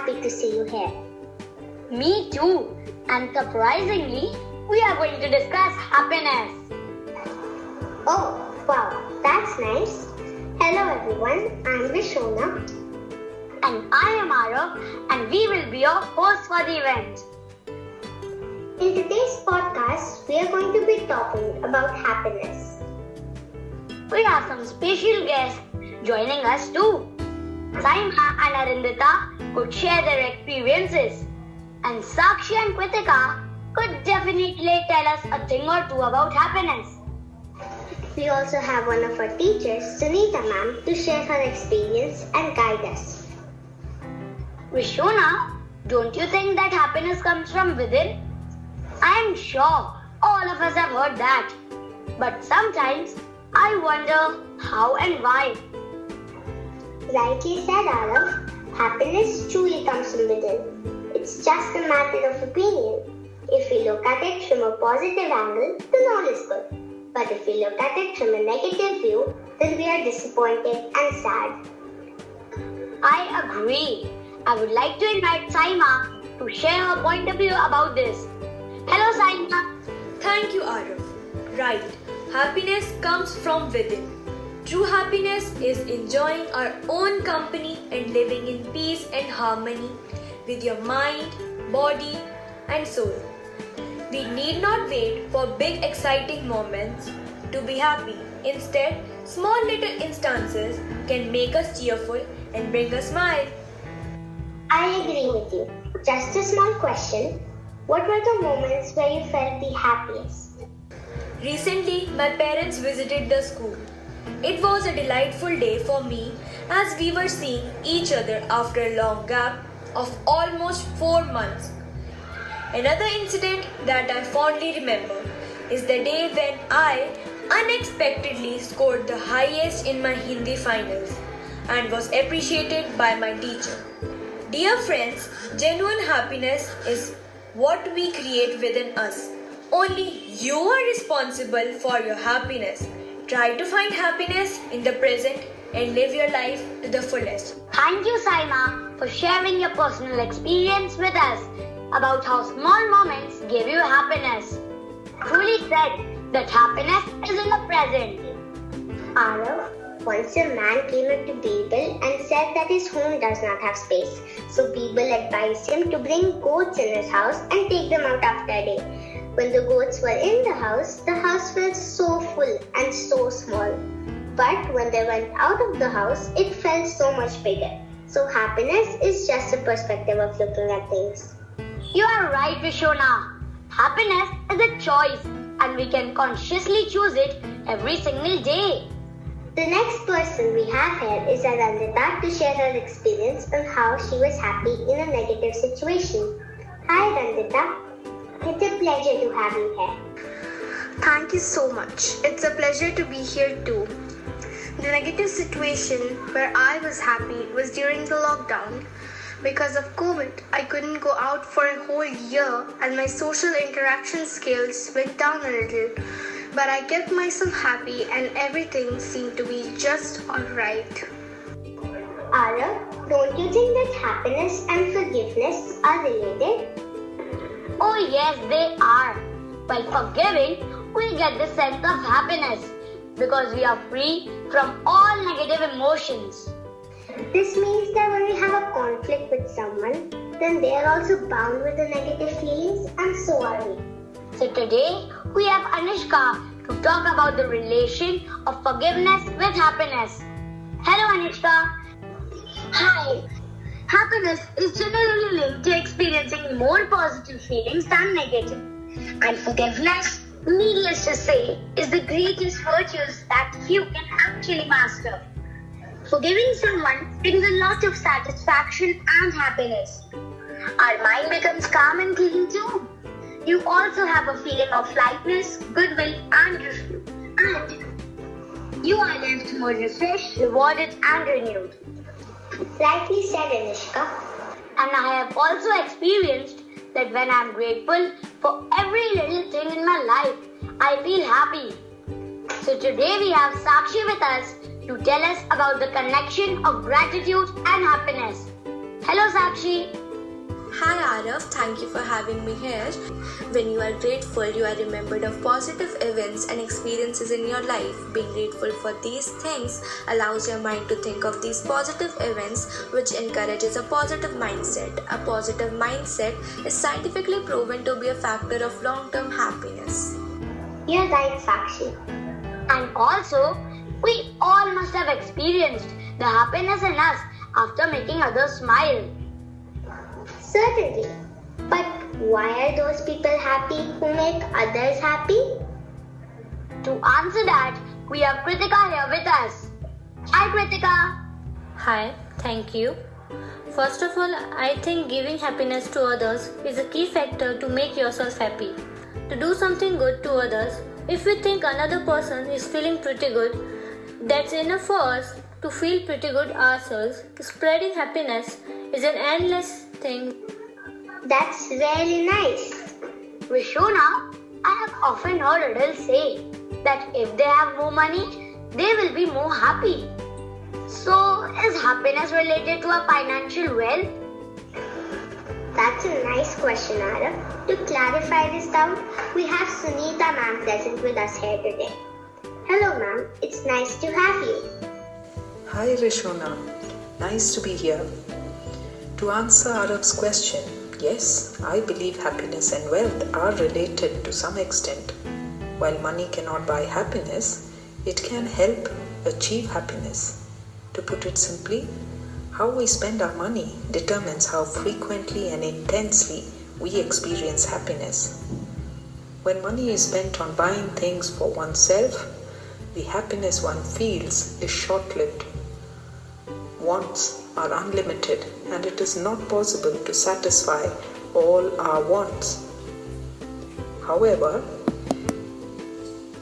happy to see you here. Me too. And surprisingly, we are going to discuss happiness. Oh, wow, that's nice. Hello everyone, I'm Vishona. And I am Arav, and we will be your hosts for the event. In today's podcast, we are going to be talking about happiness. We have some special guests joining us too. Saima and Arindita could share their experiences, and Sakshi and Kritika could definitely tell us a thing or two about happiness. We also have one of our teachers, Sunita ma'am, to share her experience and guide us. Vishona, don't you think that happiness comes from within? I am sure all of us have heard that. But sometimes I wonder how and why. Rightly said, Arav. Happiness truly comes from within. It's just a matter of opinion. If we look at it from a positive angle, then all is good. But if we look at it from a negative view, then we are disappointed and sad. I agree. I would like to invite Saima to share her point of view about this. Hello, Saima. Thank you, Arav. Right. Happiness comes from within. True happiness is enjoying our own company and living in peace and harmony with your mind, body, and soul. We need not wait for big exciting moments to be happy. Instead, small little instances can make us cheerful and bring a smile. I agree with you. Just a small question. What were the moments where you felt the happiest? Recently, my parents visited the school. It was a delightful day for me as we were seeing each other after a long gap of almost 4 months. Another incident that I fondly remember is the day when I unexpectedly scored the highest in my Hindi finals and was appreciated by my teacher. Dear friends, genuine happiness is what we create within us. Only you are responsible for your happiness. Try to find happiness in the present and live your life to the fullest. Thank you, Saima, for sharing your personal experience with us about how small moments give you happiness. Truly said that happiness is in the present. Arav, once a man came up to Birbal and said that his home does not have space. So Birbal advised him to bring goats in his house and take them out after a day. When the goats were in the house felt so full and so small. But when they went out of the house, it felt so much bigger. So happiness is just a perspective of looking at things. You are right, Vishona. Happiness is a choice and we can consciously choose it every single day. The next person we have here is Arindita to share her experience on how she was happy in a negative situation. Hi Arindita. It's a pleasure to have you here. Thank you so much. It's a pleasure to be here too. The negative situation where I was happy was during the lockdown. Because of COVID, I couldn't go out for a whole year and my social interaction skills went down a little. But I kept myself happy and everything seemed to be just alright. Arav, don't you think that happiness and forgiveness are related? Oh yes, they are. By forgiving, we get the sense of happiness because we are free from all negative emotions. This means that when we have a conflict with someone, then they are also bound with the negative feelings and so are we. So today, we have Anishka to talk about the relation of forgiveness with happiness. Hello Anishka. Hi. Happiness is generally linked to experiencing more positive feelings than negative. And forgiveness, needless to say, is the greatest virtues that few can actually master. Forgiving someone brings a lot of satisfaction and happiness. Our mind becomes calm and clean too. You also have a feeling of lightness, goodwill and you are left more refreshed, rewarded and renewed. Rightly said, Anishka. And I have also experienced that when I am grateful for every little thing in my life, I feel happy. So today we have Sakshi with us to tell us about the connection of gratitude and happiness. Hello Sakshi. Hi Arav, thank you for having me here. When you are grateful, you are remembered of positive events and experiences in your life. Being grateful for these things allows your mind to think of these positive events, which encourages a positive mindset. A positive mindset is scientifically proven to be a factor of long-term happiness. You're right, Sakshi. And also, we all must have experienced the happiness in us after making others smile. Certainly. But why are those people happy who make others happy? To answer that, we have Kritika here with us. Hi Kritika. Hi, thank you. First of all, I think giving happiness to others is a key factor to make yourself happy. To do something good to others, if we think another person is feeling pretty good, that's enough for us to feel pretty good ourselves. Spreading happiness is an endless thing. That's really nice. Rishona, I have often heard adults say that if they have more money, they will be more happy. So, is happiness related to our financial wealth? That's a nice question, Arav. To clarify this doubt, we have Sunita ma'am present with us here today. Hello ma'am, it's nice to have you. Hi Rishona, nice to be here. To answer Arav's question, yes, I believe happiness and wealth are related to some extent. While money cannot buy happiness, it can help achieve happiness. To put it simply, how we spend our money determines how frequently and intensely we experience happiness. When money is spent on buying things for oneself, the happiness one feels is short-lived. Wants are unlimited and it is not possible to satisfy all our wants. However,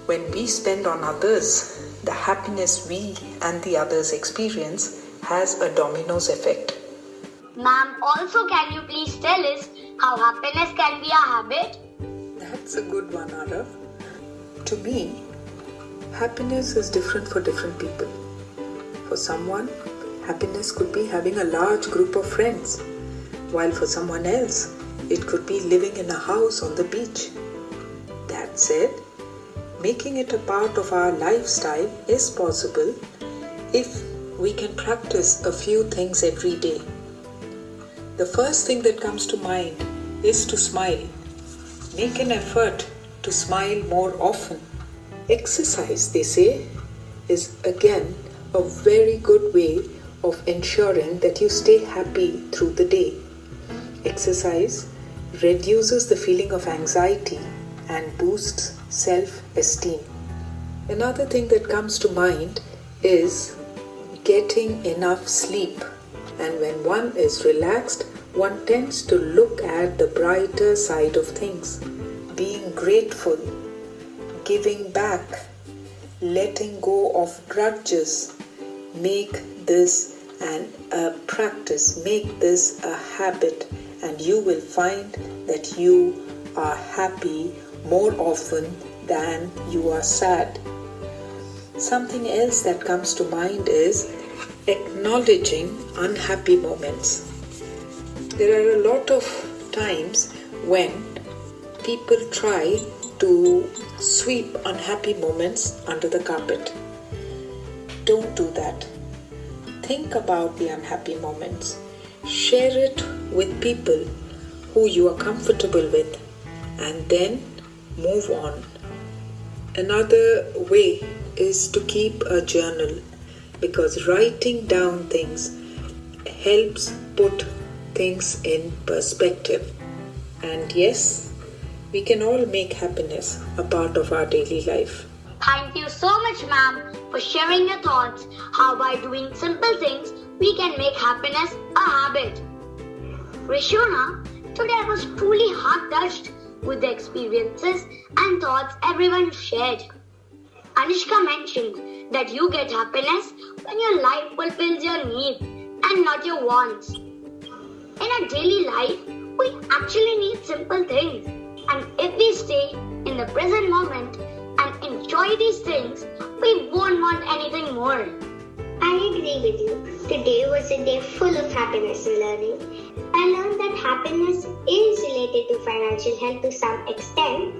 when we spend on others, the happiness we and the others experience has a dominoes effect. Ma'am, also can you please tell us how happiness can be a habit? That's a good one, Arav. To me, happiness is different for different people. For someone, happiness could be having a large group of friends, while for someone else, it could be living in a house on the beach. That said, making it a part of our lifestyle is possible if we can practice a few things every day. The first thing that comes to mind is to smile. Make an effort to smile more often. Exercise, they say, is again a very good way of ensuring that you stay happy through the day. Exercise reduces the feeling of anxiety and boosts self-esteem. Another thing that comes to mind is getting enough sleep. And when one is relaxed, one tends to look at the brighter side of things. Being grateful, giving back, letting go of grudges. Make this a practice, make this a habit, and you will find that you are happy more often than you are sad. Something else that comes to mind is acknowledging unhappy moments. There are a lot of times when people try to sweep unhappy moments under the carpet. Don't do that. Think about the unhappy moments. Share it with people who you are comfortable with and then move on. Another way is to keep a journal, because writing down things helps put things in perspective. And yes, we can all make happiness a part of our daily life. Thank you so much, ma'am, for sharing your thoughts how by doing simple things we can make happiness a habit. Rishona, today I was truly heart-touched with the experiences and thoughts everyone shared. Anushka mentioned that you get happiness when your life fulfills your needs and not your wants. In our daily life, we actually need simple things. And if we stay in the present moment and enjoy these things, we won't want anything more. I agree with you. Today was a day full of happiness and learning. I learned that happiness is related to financial health to some extent.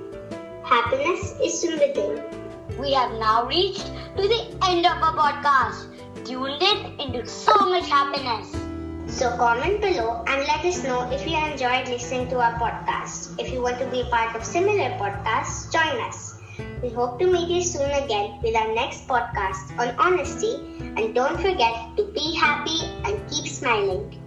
Happiness is from within. We have now reached to the end of our podcast. Tuned in into so much happiness. So comment below and let us know if you enjoyed listening to our podcast. If you want to be a part of similar podcasts, join us. We hope to meet you soon again with our next podcast on honesty. And don't forget to be happy and keep smiling.